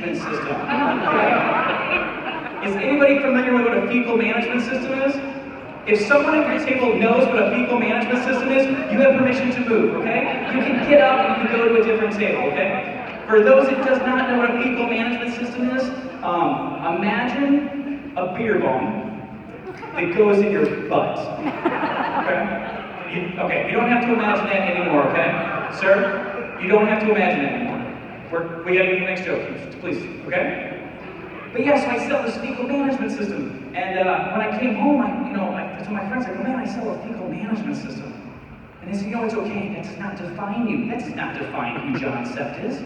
management system. Okay? Is anybody familiar with what a fecal management system is? If someone at your table knows what a fecal management system is, you have permission to move, okay? You can get up and you can go to a different table, okay? For those that does not know what a fecal management system is, imagine a beer bomb that goes in your butt, okay? You don't have to imagine that anymore, okay? Sir, you don't have to imagine that anymore. We gotta get the next joke, please, okay? But yeah, so I sell this fecal management system. And when I came home, I told my friends, I go, man, I sell a fecal management system. And they said, it's okay, that does not define you. That does not define who John Sept is.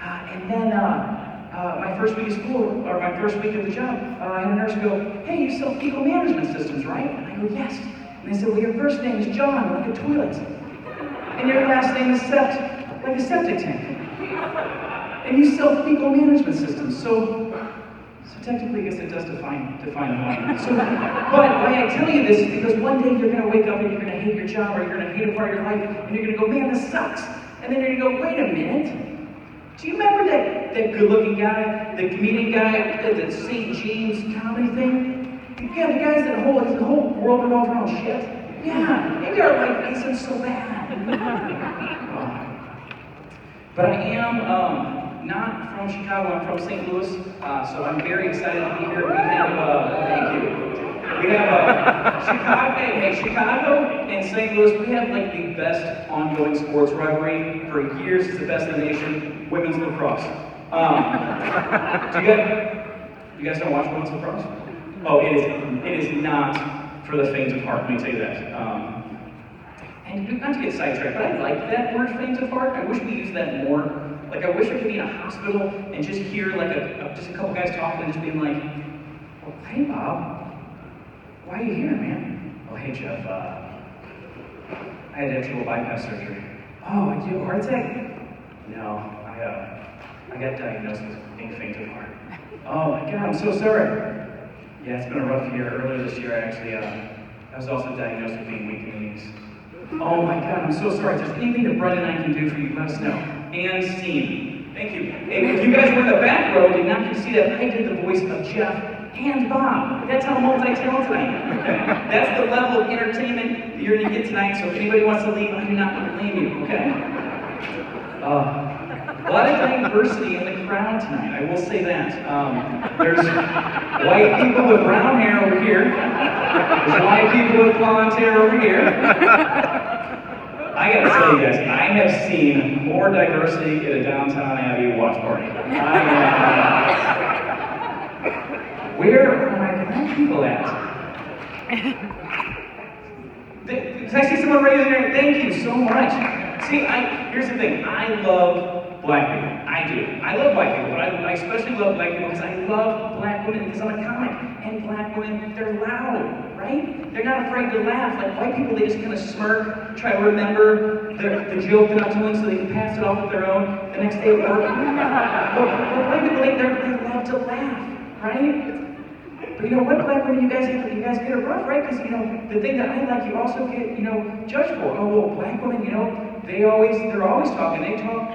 And then my first week of school, or my first week of the job, I had a nurse go, hey, you sell fecal management systems, right? And I go, yes. And they said, well, your first name is John, like a toilet. And your last name is Sept, like a septic tank. And you sell fecal management systems. So technically, I guess it does define the line. So, but why I tell you this is because one day you're going to wake up and you're going to hate your job, or you're going to hate a part of your life, and you're going to go, man, this sucks. And then you're going to go, wait a minute. Do you remember that good-looking guy, the comedian guy, the St. James comedy thing? Yeah, the guys that his whole world revolves around shit. Yeah, maybe our life isn't so bad. But I am not from Chicago, I'm from St. Louis, so I'm very excited to be here. We have, thank you. We have Chicago and St. Louis, we have like the best ongoing sports rivalry for years. It's the best in the nation, women's lacrosse. You guys don't watch women's lacrosse? Oh, it is not for the faint of heart, let me tell you that. And not to get sidetracked, but I like that word faint of heart. I wish we used that more. Like, I wish I could be in a hospital and just hear like just a couple guys talking and just being like, well, hey Bob, why are you here, man? Oh, hey Jeff, I had to have triple bypass surgery. Oh, did you have a heart attack? No, I got diagnosed with being faint of heart. Oh my God, I'm so sorry. Yeah, it's been a rough year. Earlier this year, I was also diagnosed with being weak in the knees. Oh my God, I'm so sorry. If there's anything that Brett and I can do for you, let us know. And scene. Thank you. And if you guys were in the back row and did not get to see that, I did the voice of Jeff and Bob. That's how multi-talented I am. Okay? That's the level of entertainment that you're going to get tonight. So if anybody wants to leave, I do not blame you. Okay? A lot of diversity in the crowd tonight. I will say that. There's white people with brown hair over here. There's white people with blonde hair over here. I gotta tell you guys, I have seen more diversity at a Downtown Abbey watch party. Where are my black people at? Did I see someone raise their hand? Thank you so much. See, here's the thing. I love black people. I do. I love black people, but I especially love black people because I love black women because I'm a comic. And black women, they're loud, right? They're not afraid to laugh. Like white people, they just kind of smirk, try to remember the joke that I'm telling so they can pass it off with their own the next day at work. But white people, they love to laugh, right? But you know what, black women, you guys get it rough, right? Because, the thing that I like, you also get, judged for. Oh, well, black women, they're always talking. They talk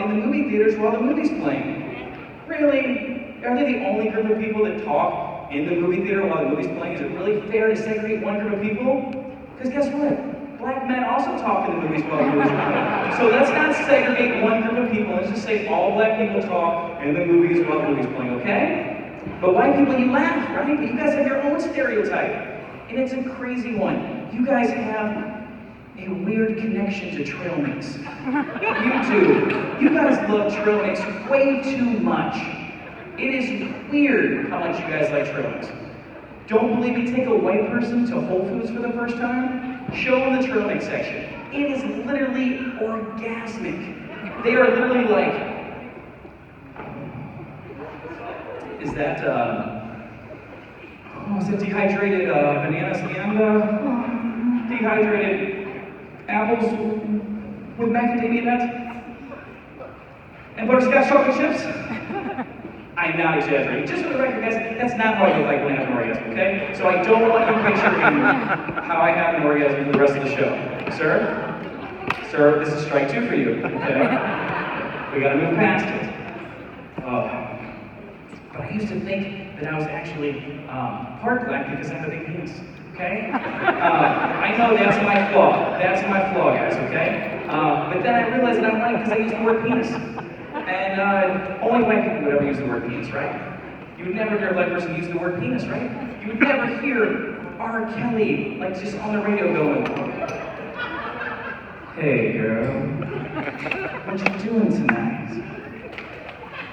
in the movie theaters while the movie's playing. Really? Are they the only group of people that talk in the movie theater while the movie's playing? Is it really fair to segregate one group of people? Because guess what? Black men also talk in the movies while the movies are playing. So let's not segregate one group of people. Let's just say all black people talk in the movies while the movie's playing, okay? But white people, you laugh, right? But you guys have your own stereotype. And it's a crazy one. You guys have a weird connection to trail mix. You do. You guys love trail mix way too much. It is weird how much you guys like trail mix. Don't believe me? Take a white person to Whole Foods for the first time. Show them the trail mix section. It is literally orgasmic. They are literally like, is that dehydrated bananas and dehydrated apples with macadamia nuts and butterscotch chocolate chips? I'm not exaggerating. Just for the record, guys, that's not how I look like when I have an orgasm, okay? So I don't want you picturing how I have an orgasm for the rest of the show. Sir, this is strike 2 for you, okay? We gotta move past it. Uh, but I used to think that I was actually part black because I have a big penis. Okay? I know that's my flaw. That's my flaw, guys. Okay? But then I realized that I'm white because I use the word penis. And only white people would ever use the word penis, right? You would never hear a black person use the word penis, right? You would never hear R. Kelly, like, just on the radio going, "Hey, girl, what you doing tonight?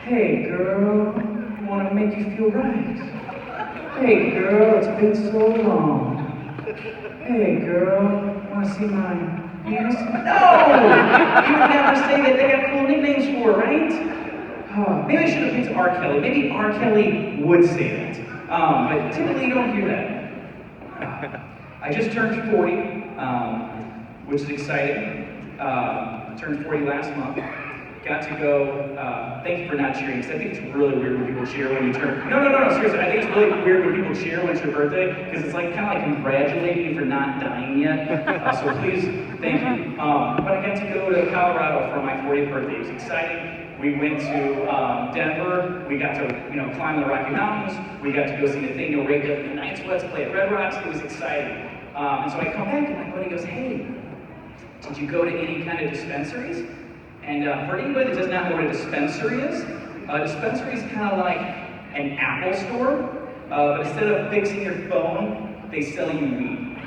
Hey, girl, wanna make you feel right. Hey, girl, it's been so long. Hey, girl, wanna see my penis?" No! You would never say that. They got cool nicknames for it, right? Maybe I should have picked R. Kelly. Maybe R. Kelly would say that. But typically you don't hear that. I just turned 40, which is exciting. I turned 40 last month. Got to go, thank you for not cheering, because I think it's really weird when people cheer when you turn. No, seriously, I think it's really weird when people cheer when it's your birthday, because it's like kind of like congratulating you for not dying yet. So please, thank you. But I got to go to Colorado for my 40th birthday. It was exciting. We went to Denver. We got to, climb the Rocky Mountains. We got to go see Nathaniel Rega and the Night Sweats play at Red Rocks. It was exciting. And so I come back and my buddy goes, "Hey, did you go to any kind of dispensaries?" And for anybody that does not know what a dispensary is kind of like an Apple store, but instead of fixing your phone, they sell you weed.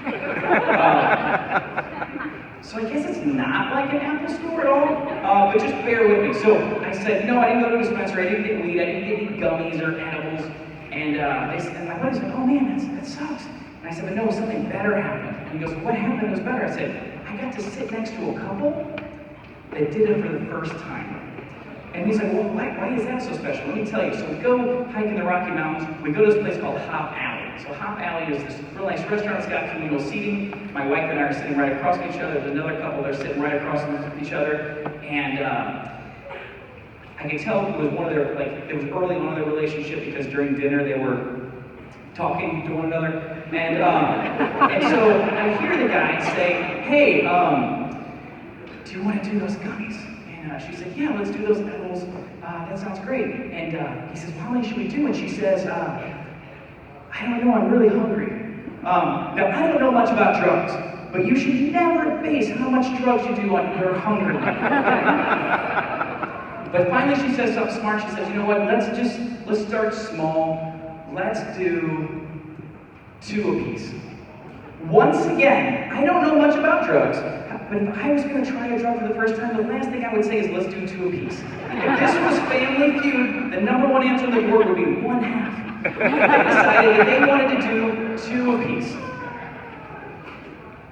So I guess it's not like an Apple store at all, but just bear with me. So I said, "No, I didn't go to a dispensary, I didn't get weed, I didn't get any gummies or edibles." And my buddy's like, "Oh man, that sucks." And I said, "But no, something better happened." And he goes, "What happened that was better?" I said, "I got to sit next to a couple that did it for the first time." And he's like, "Well, why is that so special?" Let me tell you. So we go hike in the Rocky Mountains. We go to this place called Hop Alley. So Hop Alley is this real nice restaurant. It's got communal seating. My wife and I are sitting right across from each other. There's another couple that are sitting right across from each other. And I could tell it was it was early on in their relationship because during dinner they were talking to one another. And so I hear the guy say, "Hey, do you want to do those gummies?" And she said, "Yeah, let's do those edibles. That sounds great." And he says, "Well, how many should we do?" And she says, "I don't know, I'm really hungry." Now, I don't know much about drugs, but you should never base how much drugs you do on your hunger. But finally she says something smart. She says, "You know what, let's start small. Let's do 2 apiece." Once again, I don't know much about drugs, but if I was going to try a drug for the first time, the last thing I would say is, "Let's do 2 apiece." If this was Family Feud, the number one answer on the board would be 1/2. They decided that they wanted to do 2 apiece.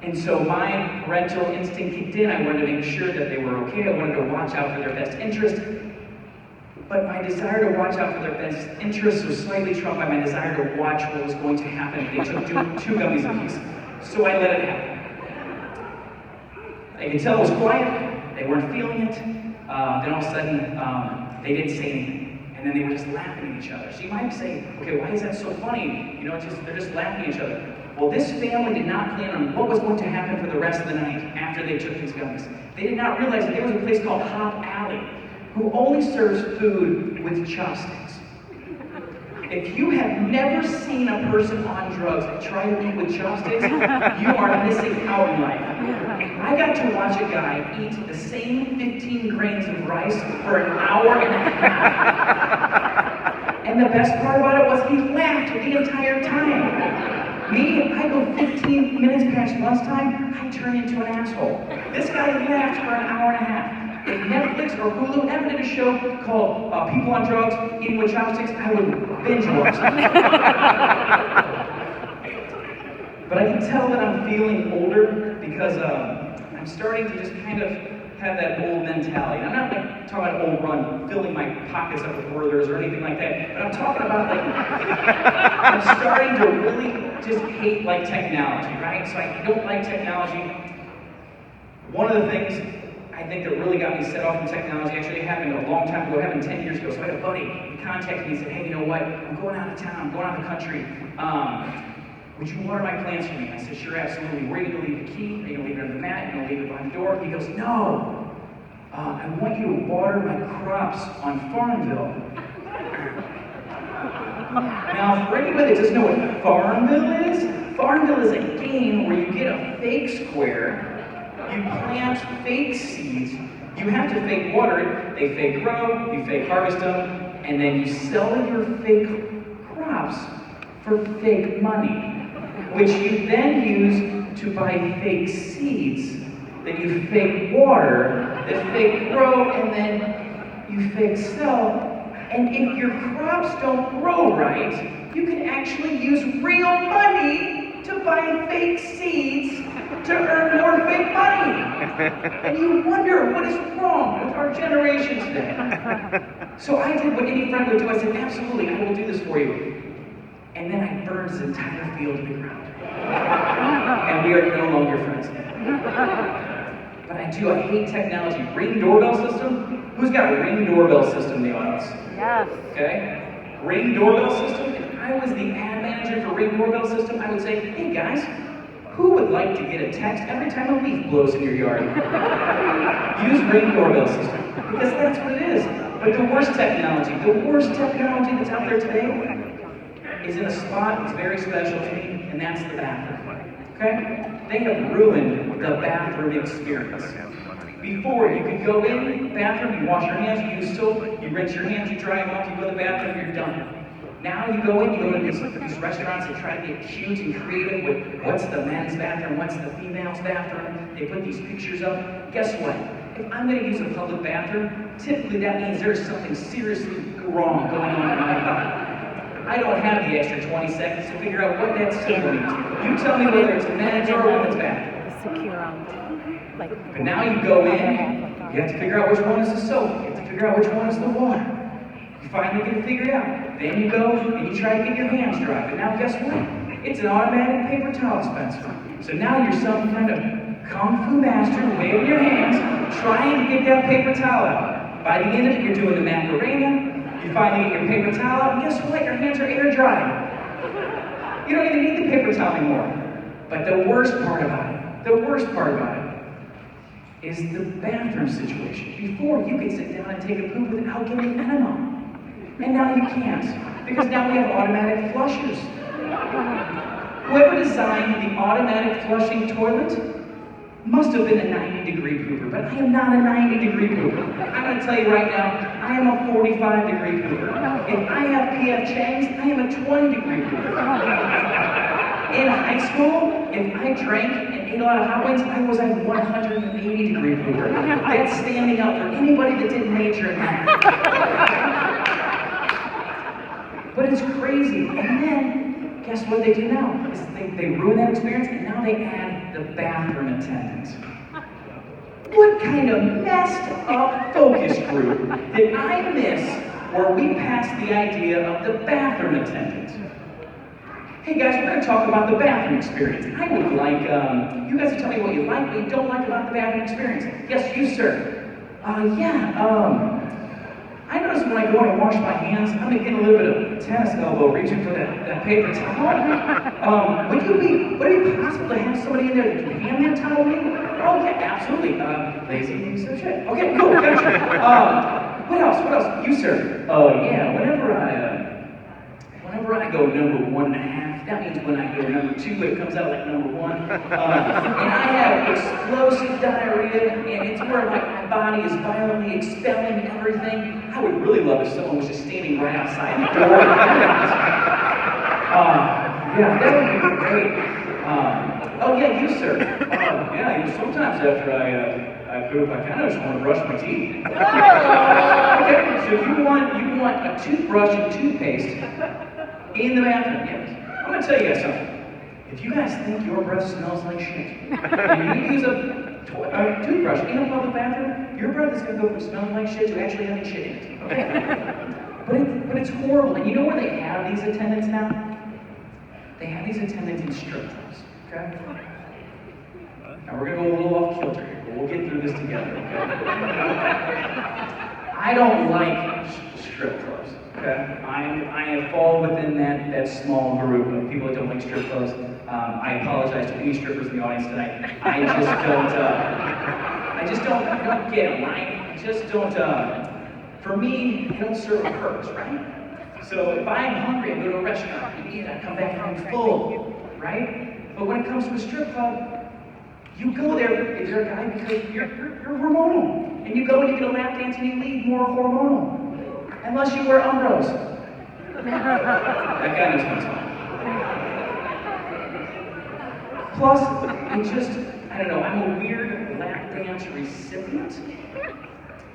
And so my parental instinct kicked in. I wanted to make sure that they were okay. I wanted to watch out for their best interest. But my desire to watch out for their best interests was slightly trumped by my desire to watch what was going to happen if they took 2 gummies apiece. So I let it happen. I could tell it was quiet. They weren't feeling it. Then all of a sudden, they didn't say anything. And then they were just laughing at each other. So you might say, "Okay, why is that so funny? They're just laughing at each other." Well, this family did not plan on what was going to happen for the rest of the night after they took these gummies. They did not realize that there was a place called Hop Alley, who only serves food with chopsticks. If you have never seen a person on drugs try to eat with chopsticks, you are missing out in life. I got to watch a guy eat the same 15 grains of rice for an hour and a half. And the best part about it was he laughed the entire time. Me, I go 15 minutes past lunchtime, I turn into an asshole. This guy laughed for an hour and a half. If Netflix or Hulu ever did a show called People on Drugs Eating with Chopsticks, I would binge watch it. But I can tell that I'm feeling older because I'm starting to just kind of have that old mentality. I'm not like talking about old run, filling my pockets up with Werthers or anything like that, but I'm talking about like, I'm starting to really just hate like technology, right? So I don't like technology. One of the things I think that really got me set off in technology actually happened a long time ago. It happened 10 years ago. So I had a buddy, he contacted me and said, "Hey, you know what? I'm going out of town, I'm going out of the country. Would you water my plants for me?" I said, "Sure, absolutely. Where are you going to leave the key? Are you going to leave it under the mat? Are you going to leave it behind the door?" He goes, "No, I want you to water my crops on Farmville. Now, for anybody that doesn't know what Farmville is a game where you get a fake square, you plant fake seeds, you have to fake water it, they fake grow, you fake harvest them, and then you sell your fake crops for fake money, which you then use to buy fake seeds that you fake water, that fake grow, and then you fake sell. And if your crops don't grow right, you can actually use real money to buy fake seeds to earn more fake money. And you wonder what is wrong with our generation today. So I did what any friend would do. I said, absolutely, I will do this for you. And then I burned his entire field to the ground. And we are no longer friends. But I hate technology. Ring doorbell system? Who's got a Ring doorbell system in the audience? Yes. Okay? Ring doorbell system? If I was the ad manager for Ring doorbell system, I would say, hey guys, who would like to get a text every time a leaf blows in your yard? Use Ring doorbell system. Because that's what it is. But the worst technology that's out there today is in a spot that's very special to me, and that's the bathroom. Okay? They have ruined the bathroom experience. Before, you could go in the bathroom, you wash your hands, you use soap, you rinse your hands, you dry them off, you go to the bathroom, you're done. Now you go to these restaurants that try to get cute and creative with what's the men's bathroom, what's the female's bathroom. They put these pictures up. Guess what? If I'm going to use a public bathroom, typically that means there's something seriously wrong going on in my body. I don't have the extra 20 seconds to figure out what that symbol means. You tell me whether it's a men's or a woman's bathroom. But now you go in, you have to figure out which one is the soap, you have to figure out which one is the water. You finally get it figured out. Then you go and you try to get your hands dry. But now guess what? It's an automatic paper towel dispenser. So now you're some kind of kung fu master waving your hands, trying to get that paper towel out. By the end of it, you're doing the Macarena. You finally get your paper towel out, and guess what? Your hands are air dry. You don't even need the paper towel anymore. But the worst part about it, is the bathroom situation. Before, you could sit down and take a poop without getting enema. And now you can't, because now we have automatic flushers. Whoever designed the automatic flushing toilet must have been a 90-degree pooper, but I am not a 90-degree pooper. I'm going to tell you right now, I am a 45-degree pooper. If I have P.F. Chang's, I am a 20-degree pooper. In high school, if I drank and ate a lot of hot wings, I was a 180-degree pooper. That's standing up for anybody that didn't major in that. But it's crazy. And then, guess what they do now? Is they ruin that experience, and now they add the bathroom attendant. What kind of messed up focus group did I miss where we passed the idea of the bathroom attendant? Hey guys, we're going to talk about the bathroom experience. I would like you guys to tell me what you like, what you don't like about the bathroom experience. Yes, you sir. I notice when I go and wash my hands, I'm getting a little bit of tennis elbow reaching for that paper towel. Would it be possible to have somebody in there that can hand that towel to me? Oh yeah, absolutely. Lazy piece of shit. Okay, cool, gotcha. What else? You sir. Oh yeah, whenever I go number 1.5, that means when I go number 2, it comes out like number 1. And I have explosive diarrhea, and it's where my body is violently expelling everything. I would really love if someone was just standing right outside the door. Yeah, that would be great. Oh yeah, you sir. Yeah, sometimes after I poop, I kind of just want to brush my teeth. Okay, so you want a toothbrush and toothpaste in the bathroom, yes. I'm going to tell you guys something. If you guys think your breath smells like shit, and you use a toothbrush in a public bathroom, your breath is going to go from smelling like shit to actually having shit in it. Okay? But it's horrible. And you know where they have these attendants now? They have these attendants in strip clubs. Okay? Now we're going to go a little off kilter here, but we'll get through this together. Okay? I don't like strip clubs. Okay. I fall within that small group of people that don't like strip clubs. I apologize to any strippers in the audience tonight. I I don't get them, right? I just don't, for me, I don't serve a purpose, right? So if I'm hungry, I go to a restaurant, I eat, I come back home full, right? But when it comes to a strip club, you go there if you're a guy because you're hormonal. And you go and you get a lap dance and you leave more hormonal. Unless you wear Monroes. That guy knows what's on. Plus, I don't know, I'm a weird lap dance recipient.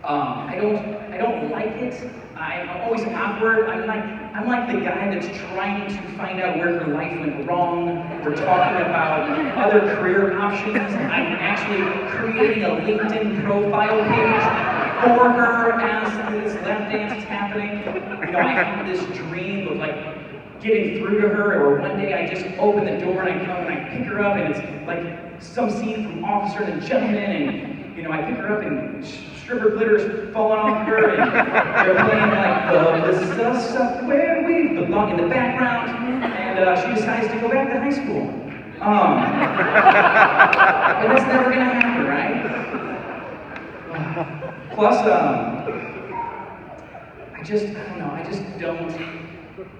I don't like it. I'm always awkward. I'm like the guy that's trying to find out where her life went wrong. We're talking about other career options. I'm actually creating a LinkedIn profile page for her as this lap dance is happening. You know, I have this dream of like getting through to her, or one day I just open the door and I come and I pick her up, and it's like some scene from Officer and Gentleman, and you know, I pick her up and stripper glitters falling off her, and they're playing like "Love is us up where we belong" in the background, and she decides to go back to high school. And that's never gonna happen, right? Plus,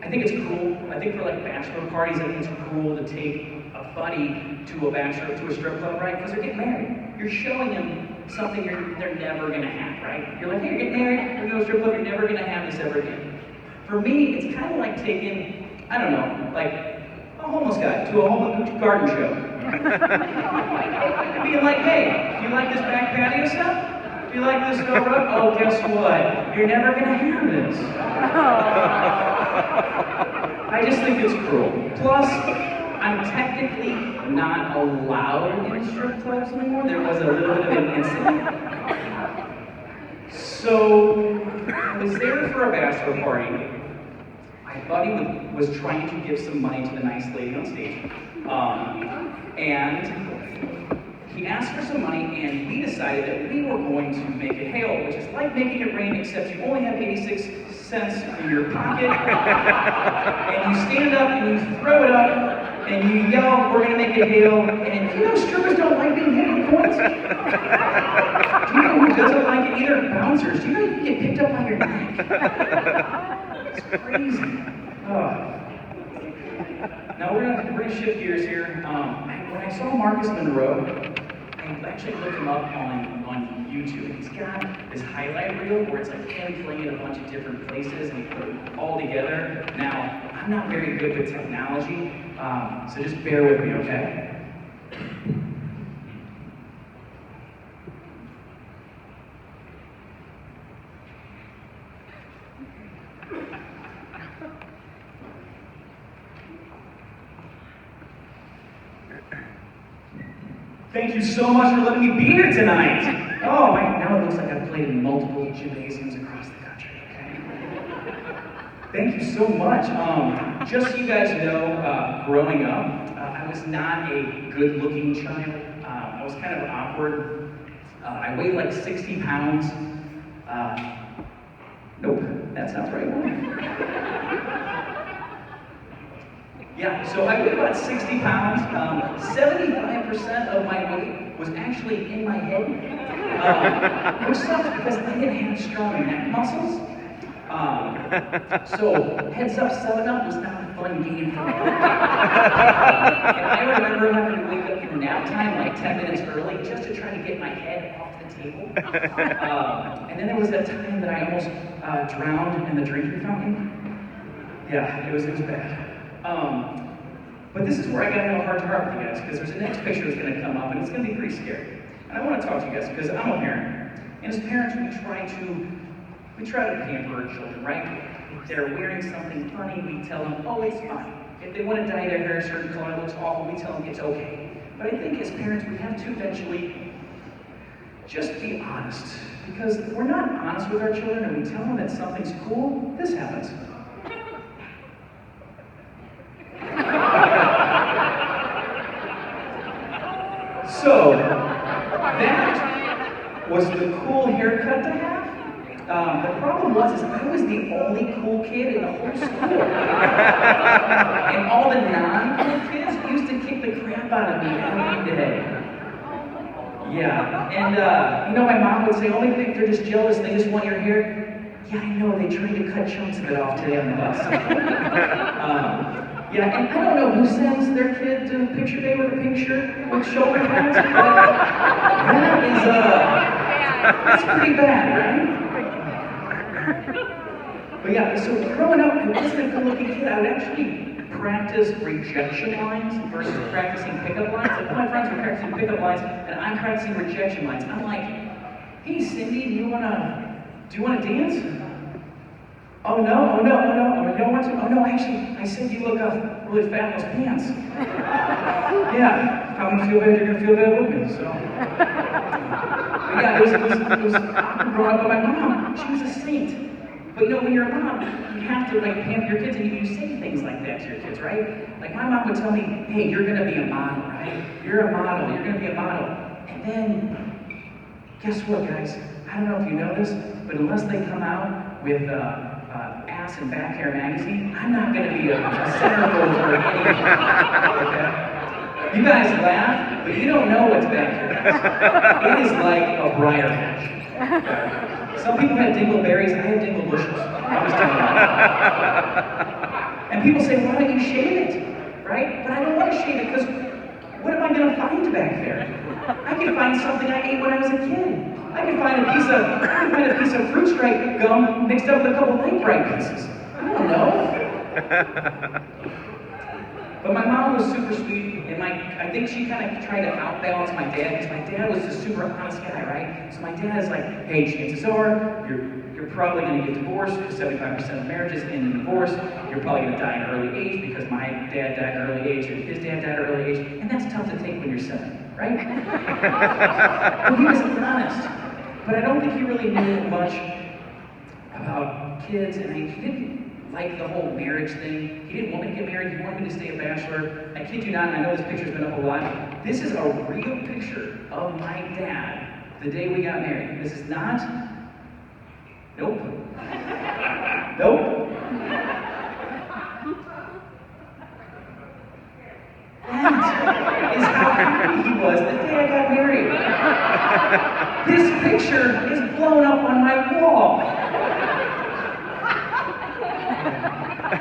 I think it's cool. I think for like bachelor parties, I think it's cool to take a buddy to a strip club, right? Because they're getting married. You're showing them something they're never gonna have, right? You're like, hey, you're getting married, we're going to a strip club, you're never gonna have this ever again. For me, it's kind of like taking, I don't know, like a homeless guy to a homeless garden show. Being like, hey, do you like this back patio stuff? Do you like this over up? Oh, guess what? You're never gonna have this. I just think it's cruel. Plus, I'm technically not allowed in strip clubs anymore. There was a little bit of an incident. So, I was there for a bachelor party. My buddy was trying to give some money to the nice lady on stage. And he asked for some money, and we decided that we were going to make it hail, which is like making it rain, except you only have 86 cents in your pocket, and you stand up and you throw it up, and you yell, "We're gonna make it hail," and you know strippers don't like being hit with coins. Do you know who doesn't like it either? Bouncers. Do you know you can get picked up on your neck? It's crazy. Now we're gonna shift gears here. When I saw Marcus Monroe, I actually looked him up on YouTube. He's got this highlight reel where it's like him playing at a bunch of different places and he put it all together. Now, I'm not very good with technology, so just bear with me, okay? Thank you so much for letting me be here tonight. Oh, now it looks like I've played in multiple gymnasiums across the country, okay? Thank you so much. Just so you guys know, growing up, I was not a good-looking child. I was kind of awkward. I weighed like 60 pounds. Nope, that's not the right one. Yeah, so I weighed about 60 pounds. 75% of my weight was actually in my head, which sucks because I didn't have strong neck muscles. So heads up, 7-Up was not a fun game for me. And I remember having to wake up from nap time like 10 minutes early just to try to get my head off the table. And then there was that time that I almost drowned in the drinking fountain. Yeah, it was bad. But this is where I gotta have a heart to heart with you guys, because there's a next picture that's gonna come up, and it's gonna be pretty scary. And I want to talk to you guys because I'm a parent, and as parents, we try to pamper our children, right? If they're wearing something funny, we tell them, oh, it's fine. If they want to dye their hair a certain color, it looks awful, we tell them it's okay. But I think as parents, we have to eventually just be honest, because if we're not honest with our children and we tell them that something's cool, this happens. So, that was the cool haircut to have. The problem was I was the only cool kid in the whole school. And all the non-cool kids used to kick the crap out of me every day. Yeah, and my mom would say, oh, they're just jealous, they just want your hair. Yeah, I know, they tried to cut chunks of it off today on the bus. Yeah, and I don't know who sends their kid to picture day with a pink shirt with shoulder pads, but that's pretty bad, right? But yeah, so growing up, I wasn't a good-looking kid. I would actually practice rejection lines versus practicing pickup lines. Like, all my friends were practicing pickup lines, and I'm practicing rejection lines. I'm like, hey, Cindy, do you wanna dance? Oh no, you don't want to? Oh no, actually, I said you look really fat in those pants. Yeah, if I'm gonna feel bad, you're gonna feel bad with me, so. But yeah, it was awkward growing up, but my mom, she was a saint. But when you're a mom, you have to pamper your kids, and you say things like that to your kids, right? Like my mom would tell me, hey, you're gonna be a model, right? You're a model, you're gonna be a model. And then, guess what, guys? I don't know if you know this, but unless they come out with Ass and Back Hair magazine, I'm not gonna be a centerfold or anything, okay? You guys laugh, but you don't know what's back here. It is like a briar patch. Okay? Some people have dingleberries, I have dingle bushes. I'm just telling you. And people say, why don't you shave it? Right? But I don't want to shave it because what am I going to find back there? I can find something I ate when I was a kid. I can find a piece of fruit stripe gum mixed up with a couple Lake Bright pieces. I don't know. But my mom was super sweet, and I think she kind of tried to outbalance my dad, because my dad was a super honest guy, right? So my dad is like, hey, chances are, you're probably going to get divorced, because 75% of marriages end in divorce. You're probably going to die at an early age, because my dad died at an early age, and his dad died at an early age, and that's tough to take when you're 7, right? Well, he was honest, but I don't think he really knew much about kids, and he didn't like the whole marriage thing. He didn't want me to get married, he wanted me to stay a bachelor. I kid you not, and I know this picture's been up a lot. This is a real picture of my dad the day we got married. This is not... Nope. Nope. That is how happy he was the day I got married. This picture is blown up on my wall.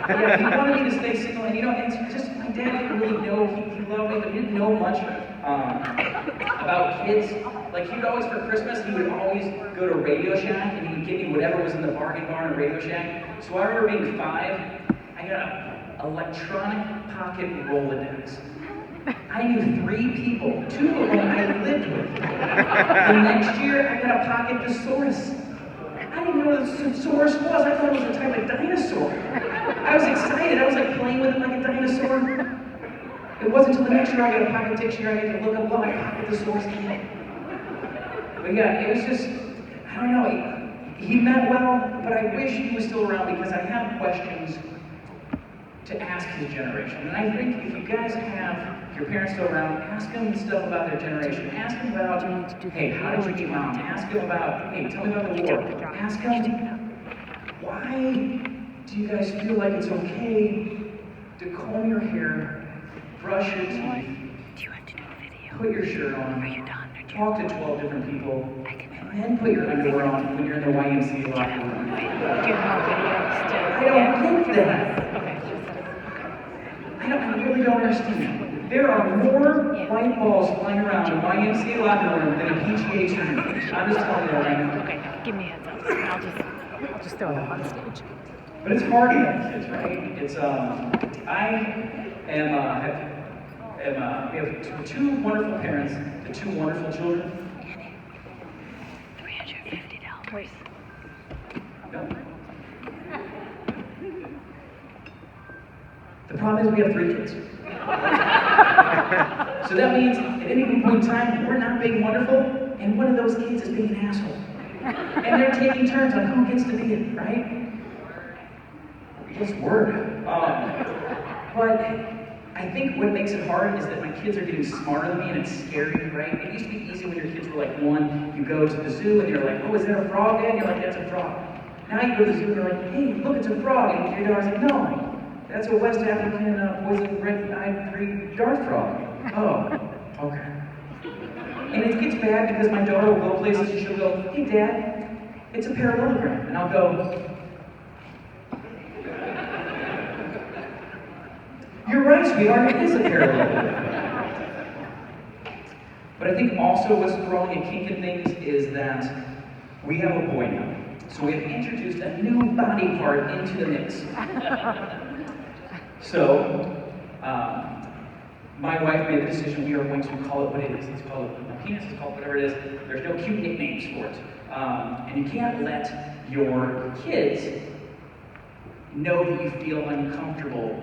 Yeah, he wanted me to stay single, and it's just, my dad didn't really know, he loved me, but he didn't know much about kids. Like, he would always, for Christmas, he would always go to Radio Shack, and he would give me whatever was in the bargain barn at Radio Shack. So I remember being 5, I got an electronic pocket Rolodex. I knew 3 people, 2 of them I lived with. The next year, I got a pocket thesaurus. I didn't know what a thesaurus was. I thought it was a type of dinosaur. I was excited. I was like playing with it like a dinosaur. It wasn't until the next year I got a pocket dictionary. I could look up what my pocket thesaurus meant. But yeah, it was just, I don't know. He meant well, but I wish he was still around because I have questions to ask his generation. And I think if you guys have your parents still around, ask them stuff about their generation. Ask them about, hey, how did you meet mom? Ask them about, hey, tell me about the war. Ask them, why do you guys feel like it's okay to comb your hair, brush your teeth, put your shirt on, talk to 12 different people, and then put your underwear on when you're in the YMCA locker room? I don't get that. I really don't understand. There are more white balls flying around in YMCA locker room than a PGA tournament. I'm just telling you that right now. Okay, give me a heads up. I'll just throw it up on stage. But it's hard to have kids, right? It's we have 2 wonderful parents to 2 wonderful children. $350. Wait. No. The problem is we have 3 kids. So that means at any point in time, we're not being wonderful, and one of those kids is being an asshole. And they're taking turns on who gets to be it, right? It's word. But I think what makes it hard is that my kids are getting smarter than me, and it's scary, right? It used to be easy when your kids were like 1, you go to the zoo and you're like, oh, is that a frog, Dad? And you're like, that's a frog. Now you go to the zoo and you're like, hey, look, it's a frog. And your daughter's like, no, that's a West African poison red-eyed green dart frog. Oh, okay. And it gets bad because my daughter will go places and she'll go, "Hey, Dad, it's a parallelogram." And I'll go, "You're right, sweetheart, it is a parallelogram." But I think also what's throwing a kink in things is that we have a boy now. So we have introduced a new body part into the mix. So, my wife made the decision we are going to call it what it is. Let's call it a penis, let's call it whatever it is. There's no cute nicknames for it. And you can't let your kids know that you feel uncomfortable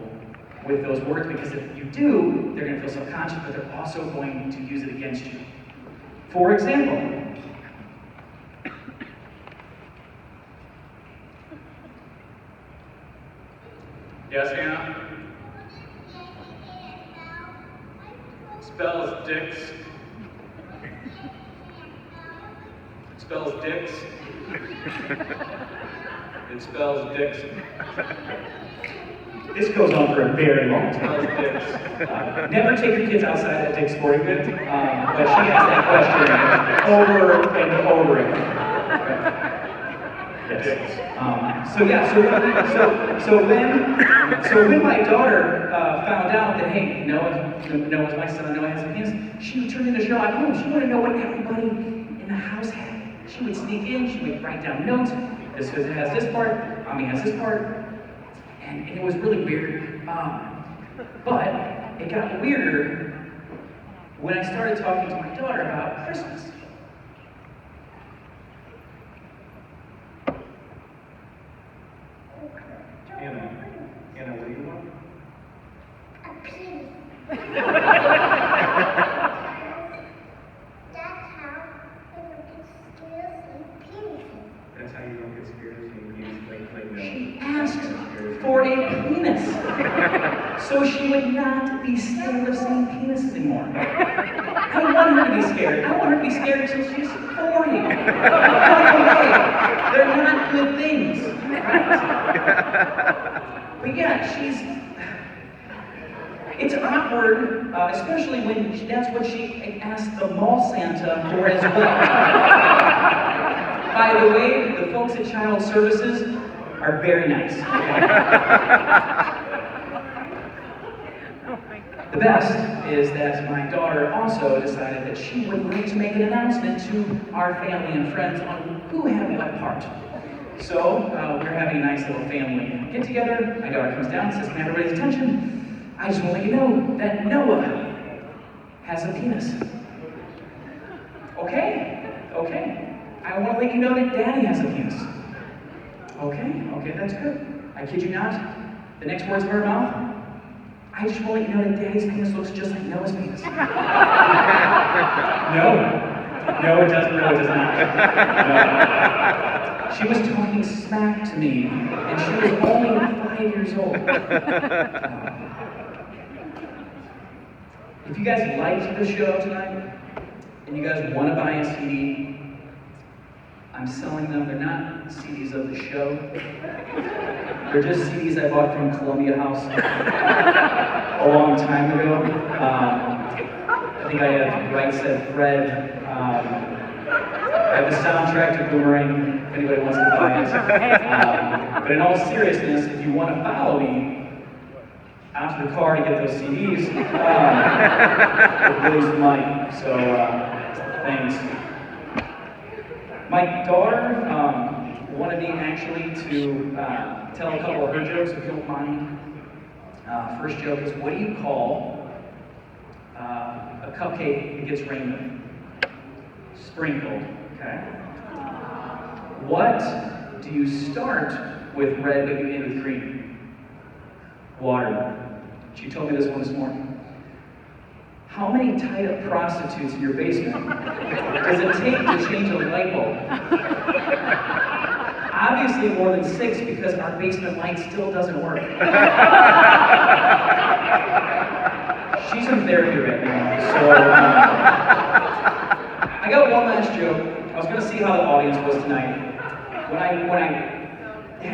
with those words, because if you do, they're going to feel subconscious, but they're also going to use it against you. For example, yes, Hannah? Spells dicks. Spells dicks. It spells dicks. This goes on for a very long time. Never take your kids outside at Dick's Sporting Goods, but she has that question over and over again. Yes. So when my daughter found out that, hey, Noah's my son, Noah has a penis, she would turn in the Sherlock Holmes. She wanted to know what everybody in the house had. She would sneak in, she would write down notes. This has this part, has this part. And it was really weird. But it got weirder when I started talking to my daughter about Christmas. Anna, what do you want? A penis. That's how you don't get scared of seeing penises. That's how you don't get scared of seeing penises. She asked for a penis, so she would not be scared of seeing penises anymore. I don't want her to be scared. I want her to be scared until she's 40. They're not good things. But yeah, it's awkward, especially when that's what she asked the mall Santa for as well. By the way, the folks at Child Services are very nice. The best is that my daughter also decided that she would like to make an announcement to our family and friends on who had what part. So we're having a nice little family get together. My daughter comes down and says, "Can I have everybody's attention? I just want to let you know that Noah has a penis." Okay. I want to let you know that Daddy has a penis. Okay, that's good. I kid you not. The next words from her mouth, "I just want to let you know that Daddy's penis looks just like Noah's penis." No, it doesn't. No, it does not. No. She was talking smack to me, and she was only 5 years old. If you guys liked the show tonight, and you guys want to buy a CD, I'm selling them. They're not CDs of the show. They're just CDs I bought from Columbia House a long time ago. I think I have Right Said Fred. I have the soundtrack to Boomerang, if anybody wants to buy it. But in all seriousness, if you want to follow me out to the car to get those CDs, it really is money. So, thanks. My daughter wanted me actually to tell a couple of her jokes, if you don't mind. First joke is, what do you call a cupcake that gets rainbow? Sprinkled, okay? What do you start with red but you end with green? Water. She told me this one this morning. How many tied-up prostitutes in your basement does it take to change a light bulb? Obviously more than 6, because our basement light still doesn't work. She's in therapy right now, so I got one last joke. I was going to see how the audience was tonight. When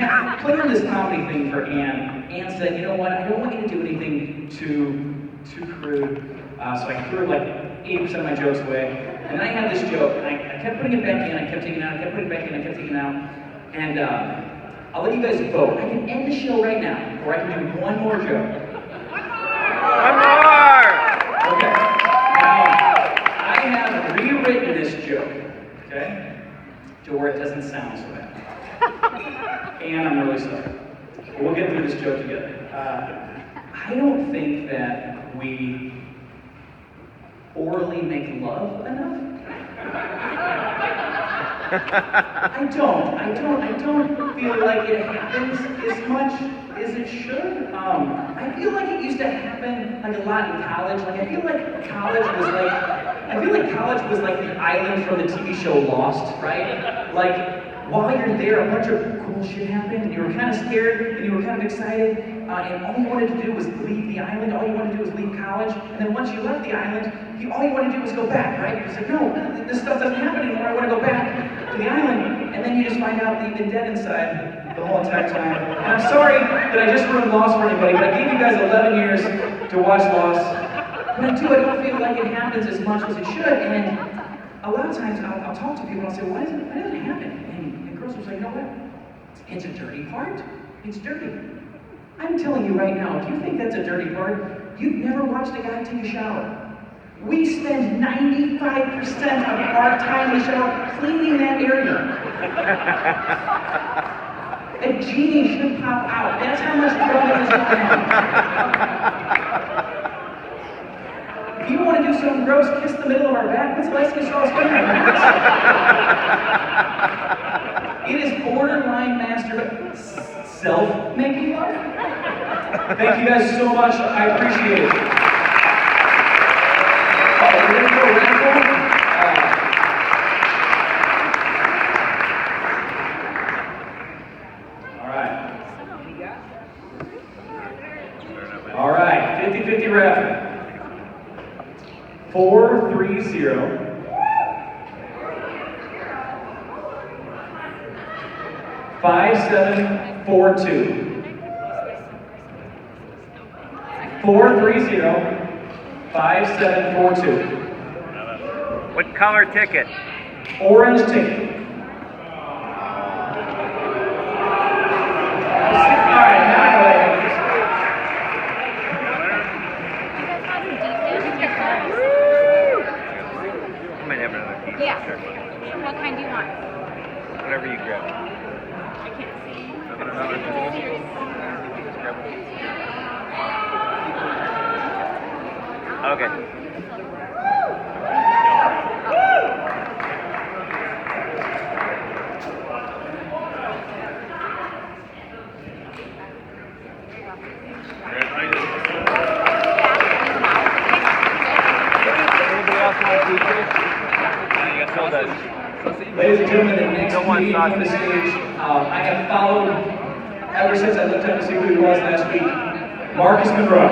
I put in this comedy thing for Anne said, "You know what? I don't want you to do anything too crude." So I threw like 80% of my jokes away. And I had this joke, and I kept putting it back in, I kept taking it out, I kept putting it back in, I kept taking it out. And I'll let you guys vote. I can end the show right now, or I can do one more joke. One more! Okay. Now, I have rewritten this joke, okay, to where it doesn't sound so bad. And I'm really sorry. But we'll get through this joke together. I don't think that we orally make love enough. I don't feel like it happens as much as it should. I feel like it used to happen like a lot in college. Like I feel like college was like the island from the TV show Lost, right? Like while you're there, a bunch of cool shit happened, and you were kind of scared, and you were kind of excited, and all you wanted to do was leave the island. All you wanted to do was leave college, and then once you left the island, all you wanted to do was go back, right? You said, no, this stuff doesn't happen anymore. I want to go back to the island, and then you just find out that you've been dead inside the whole entire time. And I'm sorry that I just ruined Lost for anybody, but I gave you guys 11 years to watch Lost. But I don't feel like it happens as much as it should, and a lot of times I'll talk to people and I'll say, why doesn't it happen? And girls will say, you know what? It's a dirty part. It's dirty. I'm telling you right now, if you think that's a dirty part, you've never watched a guy take a shower. We spend 95% of our time in the shower cleaning that area. A genie should pop out. That's how much drumming is going on. If you want to do something gross, kiss the middle of our back. What's the last thing you saw us doing? It is borderline masturbation. Self-making love? Thank you guys so much. I appreciate it. We're going to do a raffle. All right. 50-50 raffle. 430 5742. 430 5742. What color ticket? Orange ticket. I might have another piece. Yeah. Sure. What kind do you want? Whatever you grab. I can't see. Okay. Anybody else want teachers? You got filled out. Ladies and gentlemen, the next comedian on the stage, I have followed ever since I looked up to see who he was last week. Marcus Monroe.